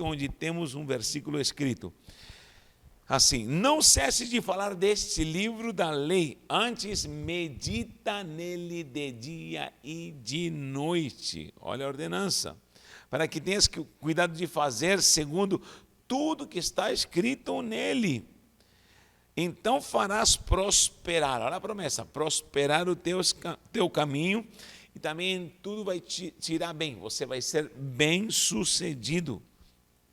onde temos um versículo escrito assim: não cesse de falar deste livro da lei, antes medita nele de dia e de noite. Olha a ordenança. Para que tenhas cuidado de fazer segundo tudo que está escrito nele. Então farás prosperar, olha a promessa, prosperar o teu caminho, e também tudo vai te irá bem, você vai ser bem sucedido.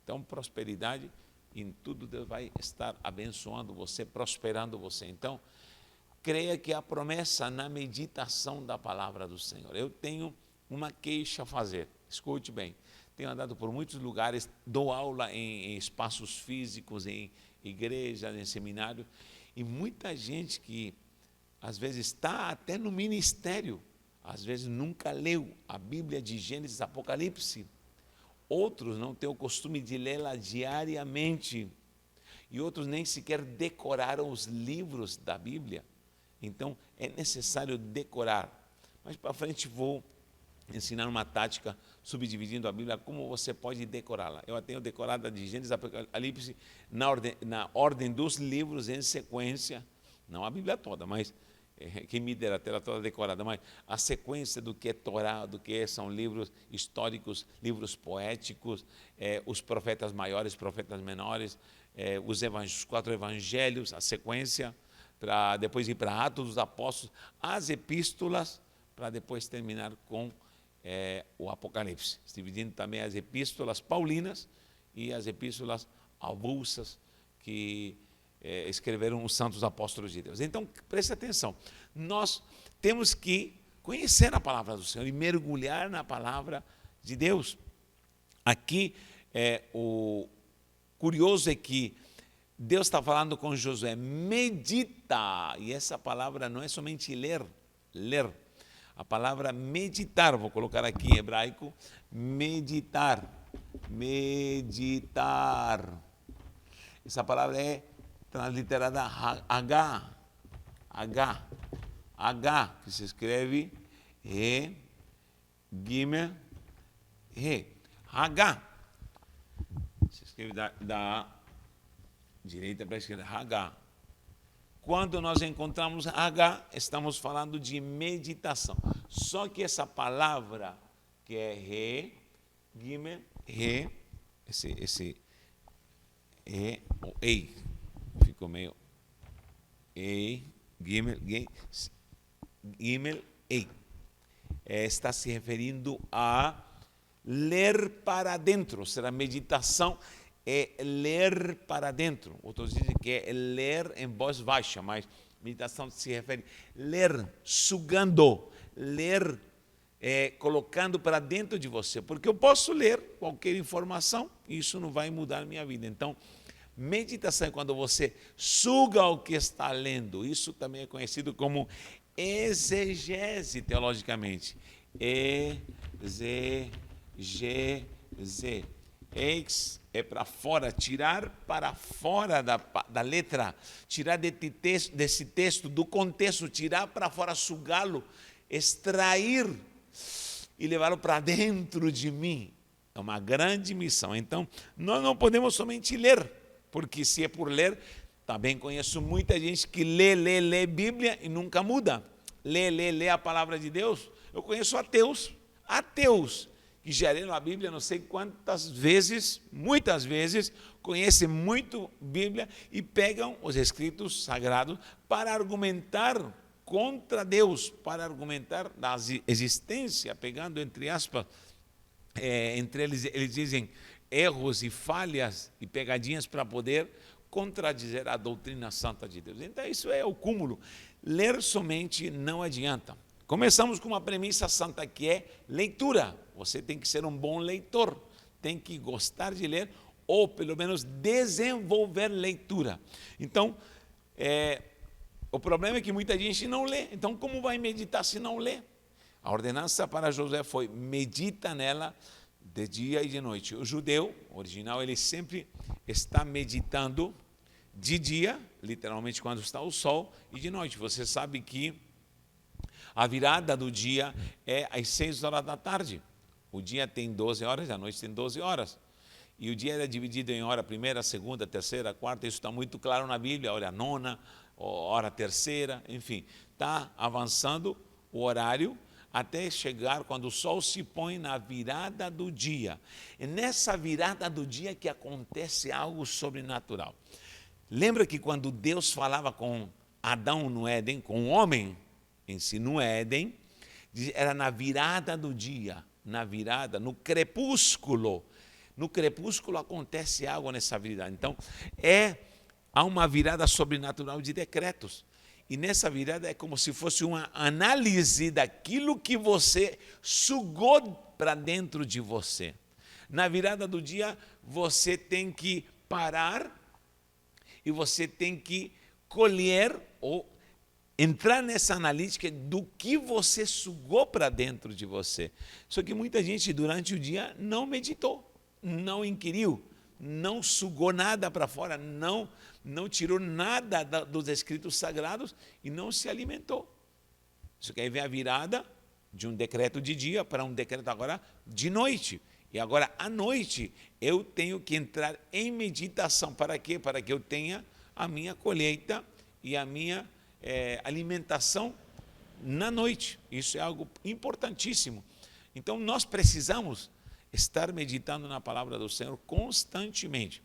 Então, prosperidade, em tudo Deus vai estar abençoando você, prosperando você. Então, creia que a promessa na meditação da palavra do Senhor. Eu tenho uma queixa a fazer, escute bem. Tenho andado por muitos lugares, dou aula em espaços físicos, em igrejas, em seminário, e muita gente que às vezes está até no ministério, às vezes nunca leu a Bíblia de Gênesis, Apocalipse. Outros não têm o costume de lê-la diariamente, e outros nem sequer decoraram os livros da Bíblia. Então é necessário decorar. Mas para frente vou ensinar uma tática subdividindo a Bíblia, como você pode decorá-la. Eu a tenho decorada de Gênesis, Apocalipse, na ordem dos livros em sequência, não a Bíblia toda, mas quem me dera ter ela toda decorada, mas a sequência do que é Torá, do que são livros históricos, livros poéticos, os profetas maiores, profetas menores, os 4 evangelhos, a sequência, para depois ir para Atos dos Apóstolos, as epístolas, para depois terminar com o Apocalipse, dividindo também as epístolas paulinas e as epístolas avulsas que escreveram os santos apóstolos de Deus. Então, preste atenção, nós temos que conhecer a palavra do Senhor e mergulhar na palavra de Deus. Aqui, o curioso é que Deus está falando com Josué, medita, e essa palavra não é somente ler. A palavra meditar, vou colocar aqui em hebraico, meditar. Essa palavra é transliterada H, que se escreve Gimel, H. Se escreve da direita para a esquerda, H. Quando nós encontramos H, estamos falando de meditação. Só que essa palavra, que é Gimel, esse o Ei, ficou meio Gimel, Ei, está se referindo a ler para dentro, ou seja, meditação é ler para dentro. Outros dizem que é ler em voz baixa, mas meditação se refere a ler, sugando, ler, colocando para dentro de você. Porque eu posso ler qualquer informação e isso não vai mudar a minha vida. Então, meditação é quando você suga o que está lendo. Isso também é conhecido como exegese teologicamente. Exegese. Ex é para fora, tirar para fora da letra, tirar desse texto, do contexto, tirar para fora, sugá-lo, extrair e levá-lo para dentro de mim. É uma grande missão. Então, nós não podemos somente ler, porque se é por ler, também conheço muita gente que lê Bíblia e nunca muda. Lê a palavra de Deus. Eu conheço ateus, que já leram a Bíblia não sei quantas vezes, muitas vezes, conhecem muito Bíblia e pegam os escritos sagrados para argumentar contra Deus, para argumentar da existência, pegando entre aspas, entre eles dizem erros e falhas e pegadinhas para poder contradizer a doutrina santa de Deus. Então isso é o cúmulo. Ler somente não adianta. Começamos com uma premissa santa que é leitura. Você tem que ser um bom leitor, tem que gostar de ler ou pelo menos desenvolver leitura. Então, o problema é que muita gente não lê. Então, como vai meditar se não lê? A ordenança para Josué foi: medita nela de dia e de noite. O judeu original, ele sempre está meditando de dia, literalmente quando está o sol, e de noite. Você sabe que a virada do dia é às 6 horas da tarde. O dia tem 12 horas, a noite tem 12 horas. E o dia era dividido em hora primeira, segunda, terceira, quarta, isso está muito claro na Bíblia, hora nona, hora terceira, enfim. Está avançando o horário até chegar quando o sol se põe na virada do dia. É nessa virada do dia que acontece algo sobrenatural. Lembra que quando Deus falava com Adão no Éden, com o homem em si no Éden, era na virada do dia, na virada, no crepúsculo. No crepúsculo acontece algo nessa virada. Então, há uma virada sobrenatural de decretos. E nessa virada é como se fosse uma análise daquilo que você sugou para dentro de você. Na virada do dia, você tem que parar e você tem que colher ou entrar nessa analítica do que você sugou para dentro de você. Só que muita gente durante o dia não meditou, não inquiriu, não sugou nada para fora, não tirou nada dos escritos sagrados e não se alimentou. Isso que aí vem a virada de um decreto de dia para um decreto agora de noite. E agora à noite eu tenho que entrar em meditação. Para quê? Para que eu tenha a minha colheita e a minha alimentação na noite. Isso é algo importantíssimo. Então nós precisamos estar meditando na palavra do Senhor constantemente.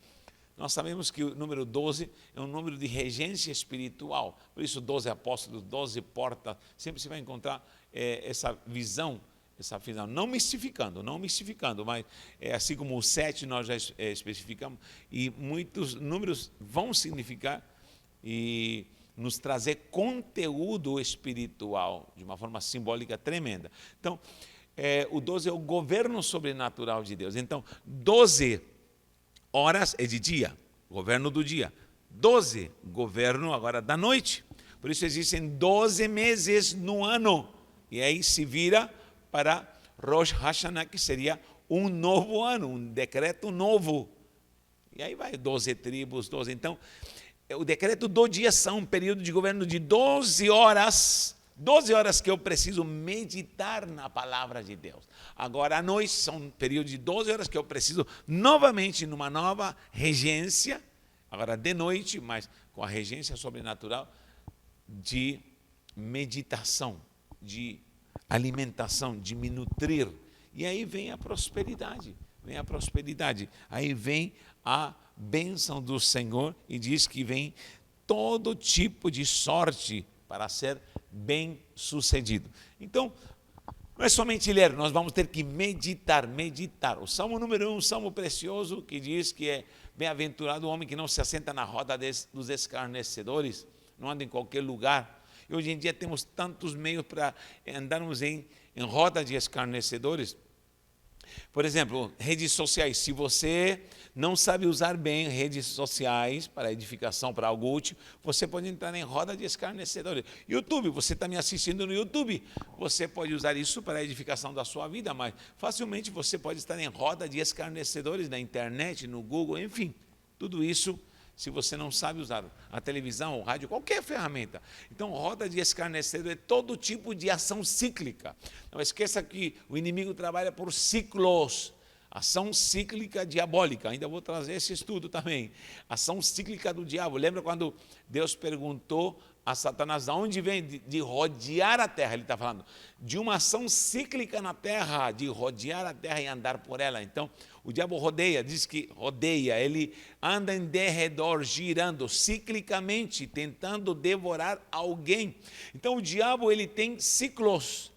Nós sabemos que o número 12 é um número de regência espiritual. Por isso 12 apóstolos, 12 portas, sempre se vai encontrar essa visão, não mistificando, mas assim como o 7 nós já especificamos, e muitos números vão significar e nos trazer conteúdo espiritual de uma forma simbólica tremenda. Então, o 12 é o governo sobrenatural de Deus. Então, 12 horas é de dia, governo do dia. 12, governo agora da noite. Por isso existem 12 meses no ano. E aí se vira para Rosh Hashanah, que seria um novo ano, um decreto novo. E aí vai 12 tribos, 12. Então, o decreto do dia são um período de governo de 12 horas. 12 horas que eu preciso meditar na palavra de Deus. Agora, à noite, são um período de 12 horas que eu preciso novamente numa nova regência, agora de noite, mas com a regência sobrenatural de meditação, de alimentação, de me nutrir. E aí vem a prosperidade, aí vem a bênção do Senhor e diz que vem todo tipo de sorte para ser bem-sucedido. Então, não é somente ler, nós vamos ter que meditar. O Salmo número 1, um salmo precioso, que diz que é bem-aventurado o homem que não se assenta na roda dos escarnecedores, não anda em qualquer lugar. E hoje em dia temos tantos meios para andarmos em roda de escarnecedores. Por exemplo, redes sociais. Se você não sabe usar bem redes sociais para edificação, para algo útil, você pode entrar em roda de escarnecedores. YouTube, você está me assistindo no YouTube, você pode usar isso para a edificação da sua vida, mas facilmente você pode estar em roda de escarnecedores na internet, no Google, enfim, tudo isso. Se você não sabe usar a televisão, o rádio, qualquer ferramenta. Então, roda de escarnecedor é todo tipo de ação cíclica. Não esqueça que o inimigo trabalha por ciclos. Ação cíclica diabólica. Ainda vou trazer esse estudo também. Ação cíclica do diabo. Lembra quando Deus perguntou a Satanás, de onde vem? De rodear a terra. Ele está falando de uma ação cíclica na terra, de rodear a terra e andar por ela. Então, o diabo rodeia, diz que rodeia, ele anda em derredor, girando ciclicamente, tentando devorar alguém. Então, o diabo ele tem ciclos,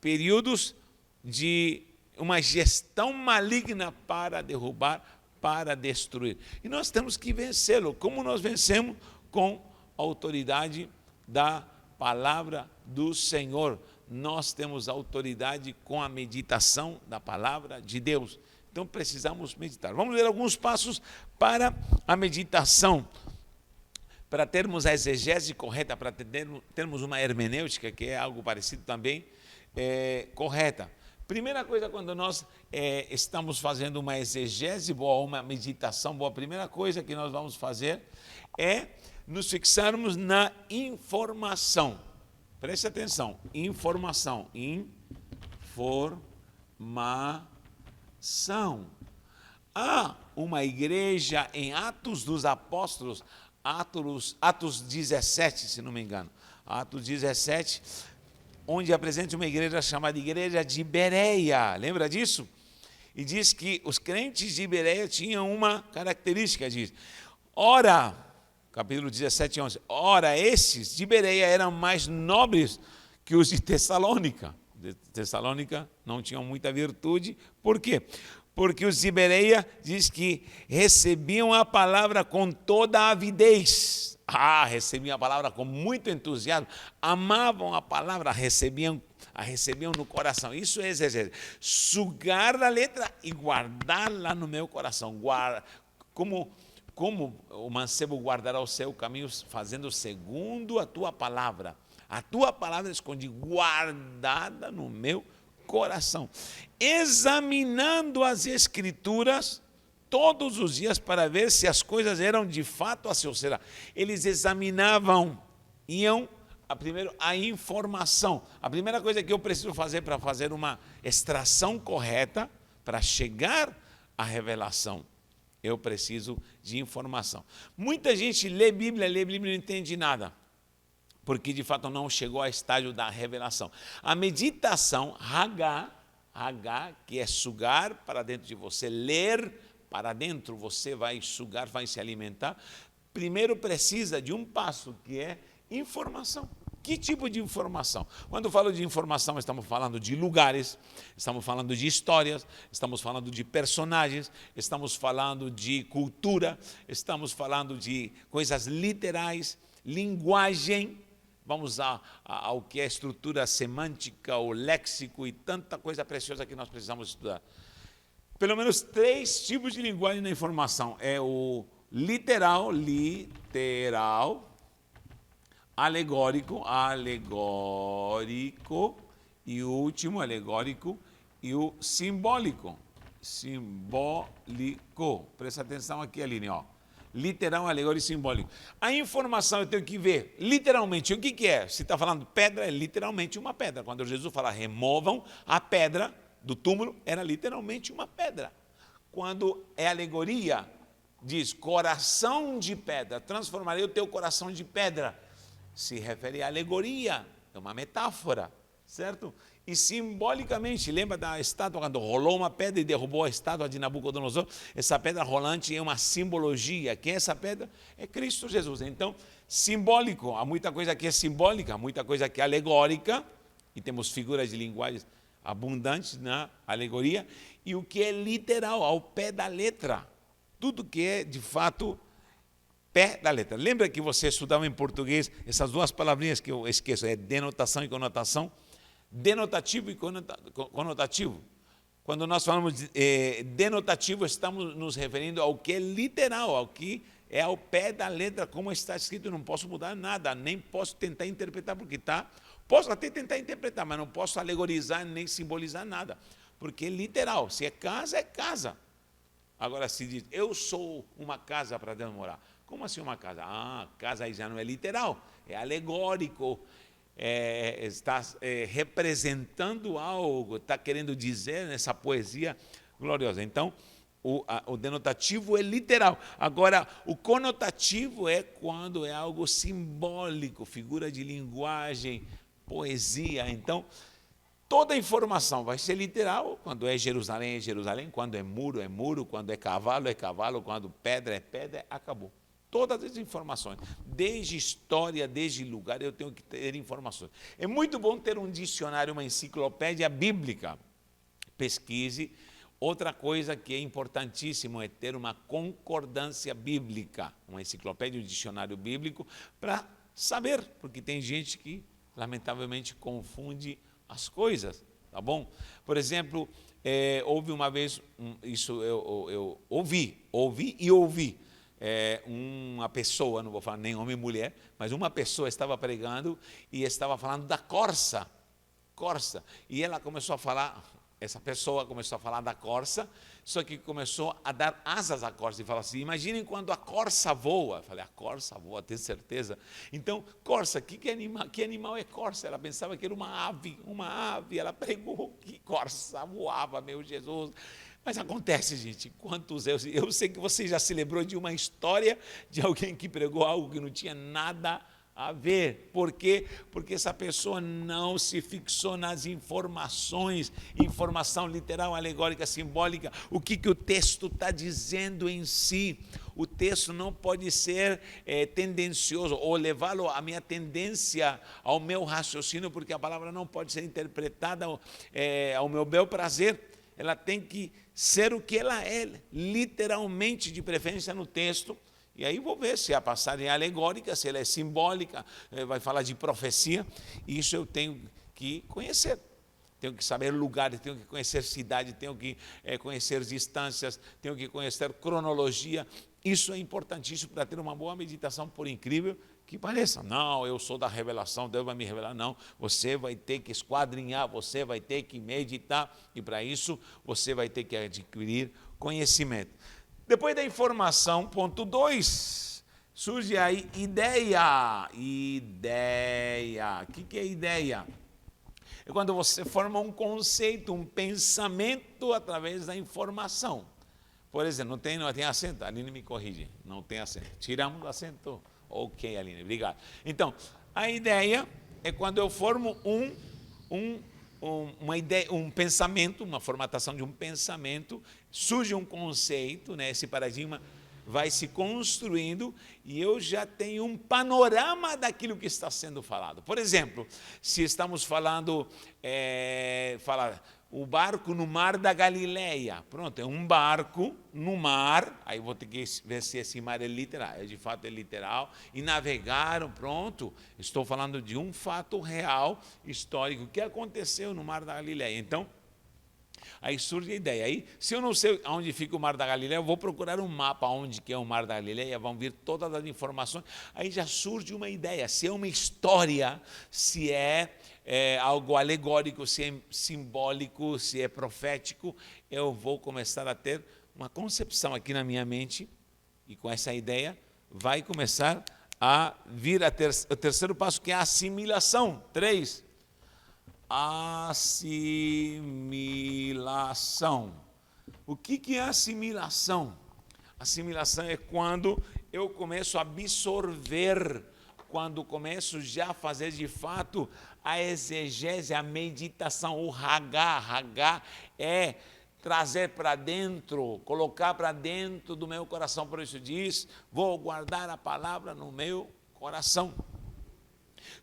períodos de uma gestão maligna para derrubar, para destruir. E nós temos que vencê-lo. Como nós vencemos? Com a autoridade da palavra do Senhor. Nós temos autoridade com a meditação da palavra de Deus. Então precisamos meditar. Vamos ver alguns passos para a meditação, para termos a exegese correta, para termos uma hermenêutica, que é algo parecido também, correta. Primeira coisa, quando nós estamos fazendo uma exegese boa, uma meditação boa, a primeira coisa que nós vamos fazer é nos fixarmos na informação. Preste atenção, informação. Há uma igreja em Atos dos Apóstolos, Atos 17, se não me engano. Atos 17, onde apresenta uma igreja chamada Igreja de Bereia. Lembra disso? E diz que os crentes de Bereia tinham uma característica, diz. Ora, capítulo 17, 11. Ora, esses de Bereia eram mais nobres que os de Tessalônica. De Tessalônica não tinham muita virtude. Por quê? Porque os de Bereia diz que recebiam a palavra com toda a avidez. Recebiam a palavra com muito entusiasmo, amavam a palavra, recebiam no coração. Isso é exercício. Sugar da letra e guardá-la no meu coração. Como o mancebo guardará o seu caminho, fazendo segundo a tua palavra. A tua palavra escondi, guardada no meu coração. Examinando as Escrituras todos os dias para ver se as coisas eram de fato assim. Ou seja, eles examinavam, iam primeiro a informação. A primeira coisa que eu preciso fazer para fazer uma extração correta, para chegar à revelação, eu preciso de informação. Muita gente lê Bíblia e não entende nada, porque de fato não chegou ao estágio da revelação. A meditação, Hagá, que é sugar para dentro de você, ler para dentro, você vai sugar, vai se alimentar. Primeiro precisa de um passo, que é informação. Que tipo de informação? Quando eu falo de informação, estamos falando de lugares, estamos falando de histórias, estamos falando de personagens, estamos falando de cultura, estamos falando de coisas literais, linguagem. Vamos ao que é estrutura semântica, o léxico e tanta coisa preciosa que nós precisamos estudar. Pelo menos 3 tipos de linguagem na informação. É o literal, alegórico, e o último, alegórico, e o simbólico. Presta atenção aqui, Aline, ó. Literal, alegórico e simbólico. A informação eu tenho que ver literalmente o que é. Se está falando pedra, é literalmente uma pedra. Quando Jesus fala removam a pedra do túmulo, era literalmente uma pedra. Quando é alegoria, diz coração de pedra, transformarei o teu coração de pedra. Se refere à alegoria, é uma metáfora, certo? E simbolicamente, lembra da estátua, quando rolou uma pedra e derrubou a estátua de Nabucodonosor? Essa pedra rolante é uma simbologia. Quem é essa pedra? É Cristo Jesus. Então, simbólico, há muita coisa que é simbólica, muita coisa que é alegórica, e temos figuras de linguagem abundantes na alegoria, e o que é literal, ao pé da letra. Tudo que é, de fato, pé da letra. Lembra que você estudava em português essas 2 palavrinhas que eu esqueço, é denotação e conotação? Denotativo e conotativo. Quando nós falamos de denotativo, estamos nos referindo ao que é literal, ao que é ao pé da letra, como está escrito. Eu não posso mudar nada, nem posso tentar interpretar, porque está. Posso até tentar interpretar, mas não posso alegorizar nem simbolizar nada, porque é literal. Se é casa, é casa. Agora, se diz, eu sou uma casa para Deus morar. Como assim uma casa? Casa aí já não é literal, é alegórico. Está representando algo, está querendo dizer nessa poesia gloriosa. Então, o denotativo é literal. Agora, o conotativo é quando é algo simbólico, figura de linguagem, poesia. Então, toda a informação vai ser literal. Quando é Jerusalém, quando é muro, quando é cavalo, quando pedra é pedra, acabou. Todas as informações, desde história, desde lugar, eu tenho que ter informações. É muito bom ter um dicionário, uma enciclopédia bíblica. Pesquise. Outra coisa que é importantíssimo é ter uma concordância bíblica, uma enciclopédia, um dicionário bíblico, para saber, porque tem gente que, lamentavelmente, confunde as coisas, tá bom? Por exemplo, houve uma vez, isso eu ouvi, uma pessoa, não vou falar nem homem e mulher, mas uma pessoa estava pregando e estava falando da corça, e ela começou a falar, essa pessoa começou a falar da corça, só que começou a dar asas à corça, e falou assim, imaginem quando a corça voa. Eu falei, a corça voa, tenho certeza. Então, corça, que animal é corça? Ela pensava que era uma ave, ela pregou que corça voava, meu Jesus. Mas acontece, gente, quantos eu sei que você já se lembrou de uma história de alguém que pregou algo que não tinha nada a ver. Por quê? Porque essa pessoa não se fixou nas informações, informação literal, alegórica, simbólica, o que o texto está dizendo em si. O texto não pode ser tendencioso ou levá-lo à minha tendência, ao meu raciocínio, porque a palavra não pode ser interpretada ao meu bel prazer. Ela tem que ser o que ela é, literalmente, de preferência no texto. E aí vou ver se a passagem é alegórica, se ela é simbólica, vai falar de profecia. Isso eu tenho que conhecer. Tenho que saber lugares, tenho que conhecer cidade, tenho que conhecer distâncias, tenho que conhecer cronologia. Isso é importantíssimo para ter uma boa meditação, por incrível que pareça. Não, eu sou da revelação, Deus vai me revelar. Não, você vai ter que esquadrinhar, você vai ter que meditar, e para isso você vai ter que adquirir conhecimento. Depois da informação, ponto 2, surge aí ideia. Ideia. O que é ideia? É quando você forma um conceito, um pensamento através da informação. Por exemplo, não tem acento? A Aline me corrige, não tem acento. Tiramos o acento? Ok, Aline, obrigado. Então, a ideia é quando eu formo uma ideia, um pensamento, uma formatação de um pensamento, surge um conceito, né, esse paradigma vai se construindo e eu já tenho um panorama daquilo que está sendo falado. Por exemplo, se estamos falando, o barco no mar da Galileia. Pronto, é um barco no mar, aí vou ter que ver se esse mar é literal, de fato é literal, e navegaram, pronto, estou falando de um fato real, histórico, que aconteceu no mar da Galileia. Então, aí surge a ideia. Aí, se eu não sei onde fica o Mar da Galileia, eu vou procurar um mapa onde que é o Mar da Galileia, vão vir todas as informações, aí já surge uma ideia, se é uma história, se é algo alegórico, se é simbólico, se é profético, eu vou começar a ter uma concepção aqui na minha mente, e com essa ideia vai começar a vir o terceiro passo, que é a assimilação. 3. Assimilação. O que é assimilação? Assimilação é quando eu começo a absorver, quando começo já a fazer de fato a exegese, a meditação, o Hagá. Hagá é trazer para dentro, colocar para dentro do meu coração. Por isso diz, vou guardar a palavra no meu coração.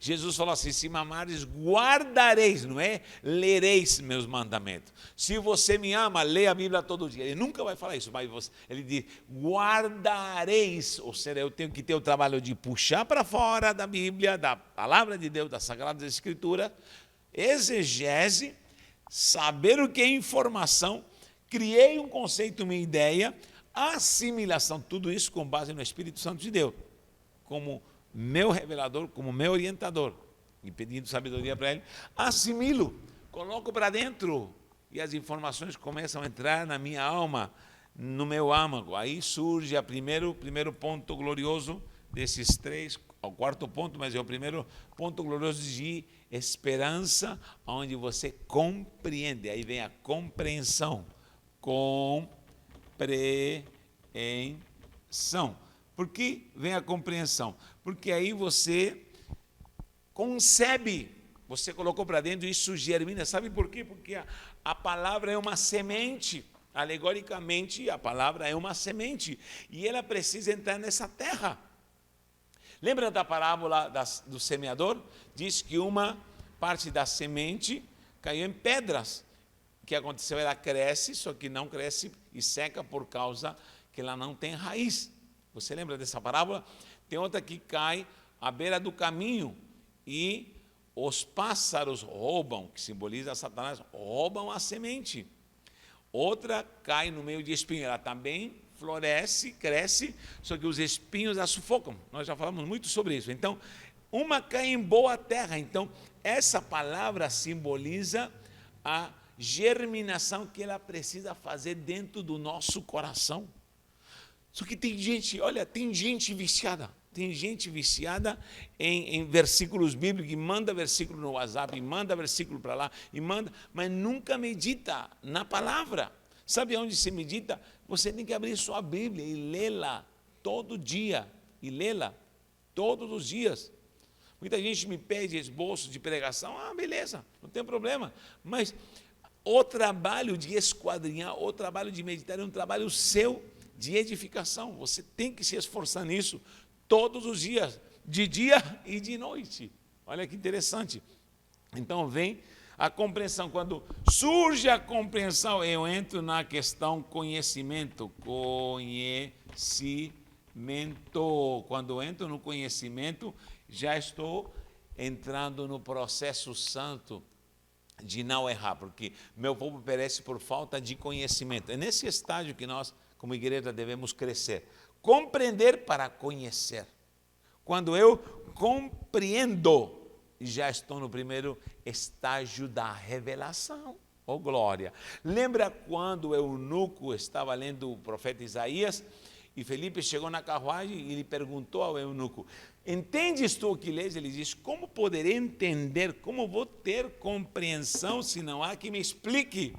Jesus falou assim, se me amares, guardareis, não é? Lereis meus mandamentos. Se você me ama, leia a Bíblia todo dia. Ele nunca vai falar isso, mas ele diz, guardareis. Ou seja, eu tenho que ter o trabalho de puxar para fora da Bíblia, da palavra de Deus, das Sagradas Escrituras, exegese, saber o que é informação, criei um conceito, uma ideia, assimilação, tudo isso com base no Espírito Santo de Deus, como meu revelador, como meu orientador, e pedindo sabedoria para ele, assimilo, coloco para dentro, e as informações começam a entrar na minha alma, no meu âmago. Aí surge o primeiro ponto glorioso desses 3, o quarto ponto, mas é o primeiro ponto glorioso de esperança, onde você compreende, aí vem a compreensão, compreensão. Por que vem a compreensão? Porque aí você concebe, você colocou para dentro e isso germina. Sabe por quê? Porque a palavra é uma semente. Alegoricamente, a palavra é uma semente. E ela precisa entrar nessa terra. Lembra da parábola do semeador? Diz que uma parte da semente caiu em pedras. O que aconteceu? Ela cresce, só que não cresce e seca por causa que ela não tem raiz. Você lembra dessa parábola? Tem outra que cai à beira do caminho e os pássaros roubam, que simboliza Satanás, roubam a semente. Outra cai no meio de espinhos, ela também floresce, cresce, só que os espinhos a sufocam. Nós já falamos muito sobre isso. Então, uma cai em boa terra. Então, essa palavra simboliza a germinação que ela precisa fazer dentro do nosso coração. Só que tem gente, olha, tem gente viciada em versículos bíblicos, e manda versículo no WhatsApp, e manda versículo para lá, e manda, mas nunca medita na palavra. Sabe onde se medita? Você tem que abrir sua Bíblia e lê-la todo dia. E lê-la todos os dias. Muita gente me pede esboço de pregação. Beleza, não tem problema. Mas o trabalho de esquadrinhar, o trabalho de meditar é um trabalho seu de edificação. Você tem que se esforçar nisso todos os dias, de dia e de noite. Olha que interessante. Então vem a compreensão. Quando surge a compreensão, eu entro na questão conhecimento. Quando eu entro no conhecimento, já estou entrando no processo santo de não errar, porque meu povo perece por falta de conhecimento. É nesse estágio que nós, como igreja, devemos crescer. Compreender para conhecer. Quando eu compreendo, já estou no primeiro estágio da revelação. Oh, glória! Lembra quando o eunuco estava lendo o profeta Isaías e Felipe chegou na carruagem e ele perguntou ao eunuco: entendes tu o que lês? Ele diz: como poderei entender, como vou ter compreensão se não há que me explique?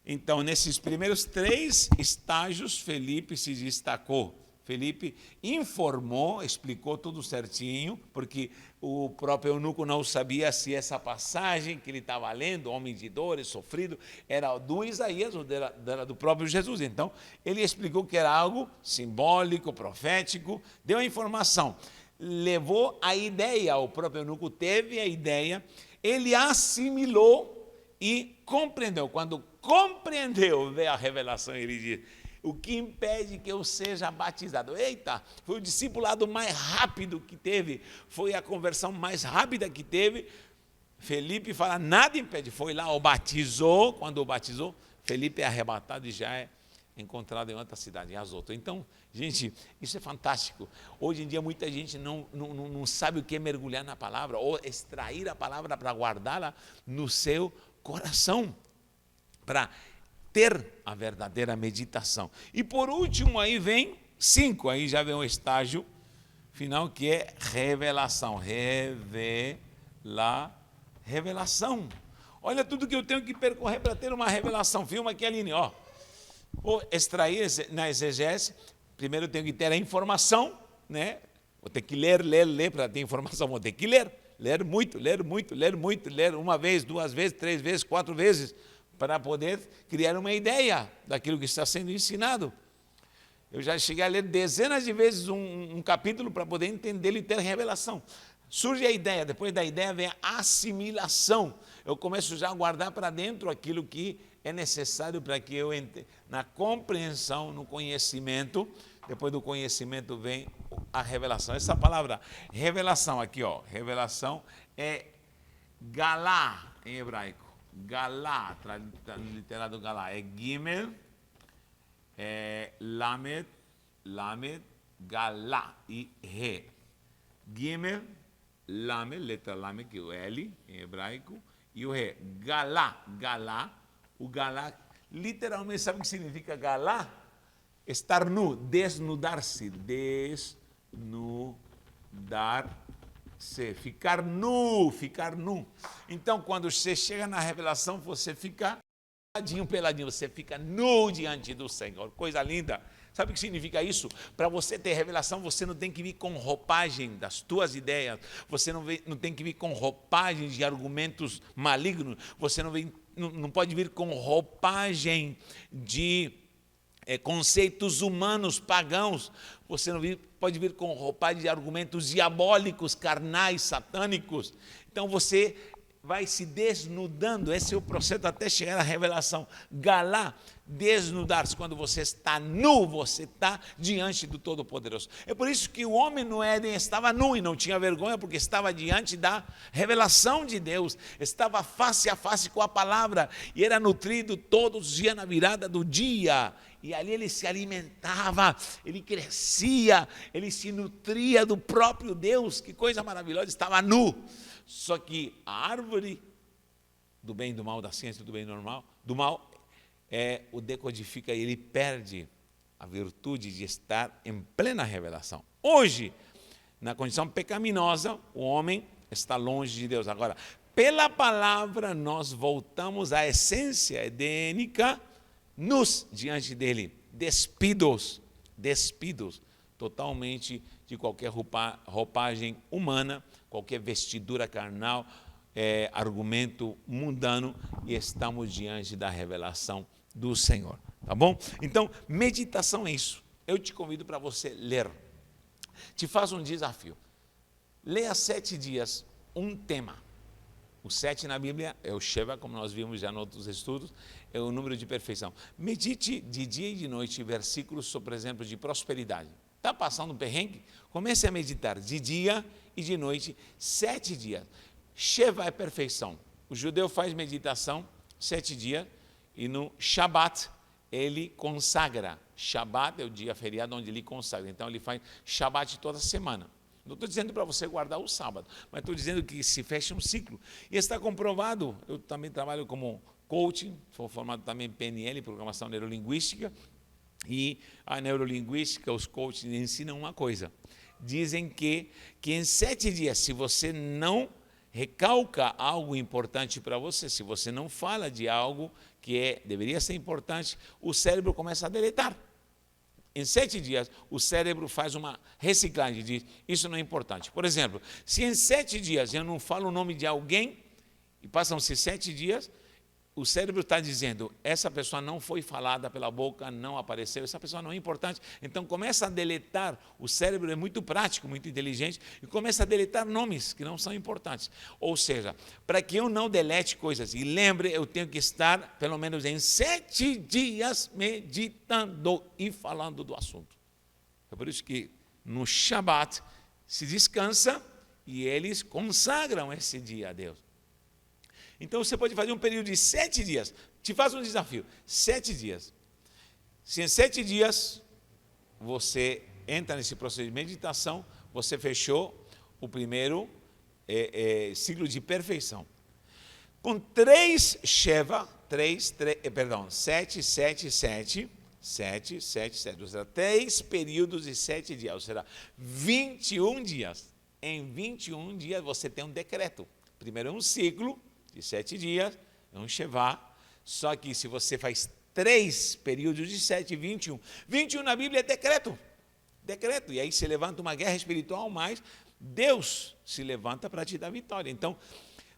Então, nesses primeiros 3 estágios, Felipe se destacou. Felipe informou, explicou tudo certinho, porque o próprio eunuco não sabia se essa passagem que ele estava lendo, homem de dores, sofrido, era do Isaías ou era do próprio Jesus. Então, ele explicou que era algo simbólico, profético, deu a informação, levou a ideia, o próprio eunuco teve a ideia, ele assimilou e compreendeu. Quando compreendeu, veio a revelação, ele diz: o que impede que eu seja batizado? Eita, foi o discipulado mais rápido que teve, foi a conversão mais rápida que teve. Felipe fala, nada impede, foi lá, o batizou. Quando o batizou, Felipe é arrebatado e já é encontrado em outra cidade, em Azoto. Então, gente, isso é fantástico. Hoje em dia muita gente não sabe o que é mergulhar na palavra, ou extrair a palavra para guardá-la no seu coração, para ter a verdadeira meditação. E por último, aí vem 5, aí já vem o estágio final, que é revelação. Revelação. Olha tudo que eu tenho que percorrer para ter uma revelação. Filma aqui, Aline, ó. Vou extrair na exegese. Primeiro eu tenho que ter a informação, né? Vou ter que ler para ter informação. Vou ter que ler muito, ler uma vez, 2 vezes, 3 vezes, 4 vezes, para poder criar uma ideia daquilo que está sendo ensinado. Eu já cheguei a ler dezenas de vezes um capítulo para poder entender e ter revelação. Surge a ideia, depois da ideia vem a assimilação. Eu começo já a guardar para dentro aquilo que é necessário para que eu entre na compreensão, no conhecimento. Depois do conhecimento vem a revelação. Essa palavra revelação aqui, ó, revelação é galá em hebraico. Galá, literado galá, é gimel, é lamed, galá e re. Gimel, lamed, letra lamed, que é o L em hebraico, e o re. Galá, o galá, literalmente, sabe o que significa galá? Estar nu, desnudar-se, ficar nu. Então, quando você chega na revelação, você fica peladinho, você fica nu diante do Senhor. Coisa linda. Sabe o que significa isso? Para você ter revelação, você não tem que vir com roupagem das tuas ideias, você não tem que vir com roupagem de argumentos malignos, você não pode vir com roupagem de conceitos humanos, pagãos, você não pode vir com roupagem de argumentos diabólicos, carnais, satânicos. Então você vai se desnudando, esse é o processo até chegar à revelação. Galá, desnudar-se, quando você está nu, você está diante do Todo-Poderoso. É por isso que o homem no Éden estava nu e não tinha vergonha, porque estava diante da revelação de Deus, estava face a face com a palavra, e era nutrido todos os dias na virada do dia, e ali ele se alimentava, ele crescia, ele se nutria do próprio Deus. Que coisa maravilhosa, estava nu. Só que a árvore do bem e do mal, da ciência do bem e do mal, o decodifica e ele perde a virtude de estar em plena revelação. Hoje, na condição pecaminosa, o homem está longe de Deus. Agora, pela palavra, nós voltamos à essência edênica, nus diante dele, despidos totalmente de qualquer roupagem humana, qualquer vestidura carnal, argumento mundano, e estamos diante da revelação do Senhor, tá bom? Então, meditação é isso. Eu te convido para você ler. Te faço um desafio. Leia 7 dias um tema. O 7 na Bíblia é o Sheva, como nós vimos já em outros estudos, é o número de perfeição. Medite de dia e de noite versículos, por exemplo, de prosperidade. Está passando um perrengue? Comece a meditar de dia e de noite, 7 dias. Sheva é perfeição. O judeu faz meditação 7 dias e no Shabat ele consagra. Shabat é o dia feriado onde ele consagra. Então ele faz Shabat toda semana. Não estou dizendo para você guardar o sábado, mas estou dizendo que se fecha um ciclo. E está comprovado. Eu também trabalho como coaching, sou formado também em PNL, Programação Neurolinguística. E a neurolinguística, os coaches ensinam uma coisa. Dizem que em 7 dias, se você não recalca algo importante para você, se você não fala de algo que deveria ser importante, o cérebro começa a deletar. Em 7 dias, o cérebro faz uma reciclagem, diz, isso não é importante. Por exemplo, se em 7 dias eu não falo o nome de alguém, e passam-se 7 dias, o cérebro está dizendo, essa pessoa não foi falada pela boca, não apareceu, essa pessoa não é importante. Então começa a deletar, o cérebro é muito prático, muito inteligente, e começa a deletar nomes que não são importantes. Ou seja, para que eu não delete coisas, e lembre, eu tenho que estar pelo menos em 7 dias meditando e falando do assunto. É por isso que no Shabat se descansa e eles consagram esse dia a Deus. Então você pode fazer um período de 7 dias. Te faço um desafio, 7 dias. Se em 7 dias você entra nesse processo de meditação, você fechou o primeiro ciclo de perfeição. Com 3 Sheva, 7, 7, 7, 7, 7, 7, ou seja, 3 períodos de 7 dias, ou seja, 21 dias. Em 21 dias você tem um decreto. Primeiro é um ciclo de 7 dias, é um Sheva, só que se você faz 3 períodos de 7, 21. 21 na Bíblia é decreto, e aí se levanta uma guerra espiritual, mas Deus se levanta para te dar vitória. Então,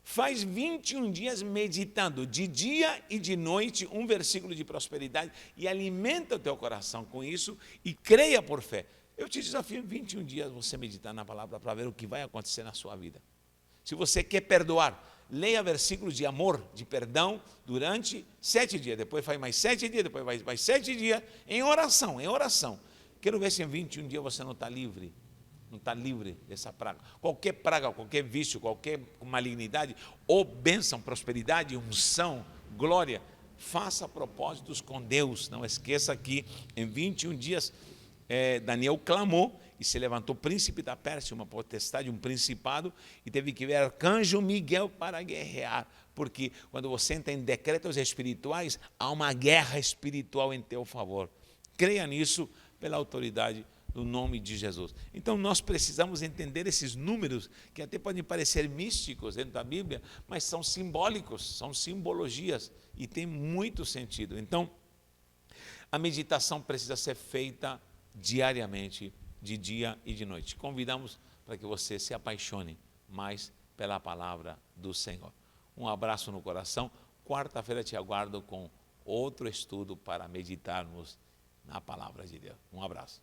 faz 21 dias meditando, de dia e de noite, um versículo de prosperidade, e alimenta o teu coração com isso, e creia por fé. Eu te desafio em 21 dias você meditar na palavra para ver o que vai acontecer na sua vida. Se você quer perdoar, leia versículos de amor, de perdão, durante 7 dias. Depois faz mais 7 dias, depois mais 7 dias, em oração, Quero ver se em 21 dias você não está livre. Não está livre dessa praga. Qualquer praga, qualquer vício, qualquer malignidade, ou bênção, prosperidade, unção, glória, faça propósitos com Deus. Não esqueça que em 21 dias Daniel clamou e se levantou o príncipe da Pérsia, uma potestade, um principado, e teve que ver arcanjo Miguel para guerrear, porque quando você entra em decretos espirituais, há uma guerra espiritual em teu favor. Creia nisso pela autoridade do nome de Jesus. Então nós precisamos entender esses números, que até podem parecer místicos dentro da Bíblia, mas são simbólicos, são simbologias, e tem muito sentido. Então, a meditação precisa ser feita diariamente, de dia e de noite. Convidamos para que você se apaixone mais pela palavra do Senhor. Um abraço no coração. Quarta-feira te aguardo com outro estudo para meditarmos na palavra de Deus. Um abraço.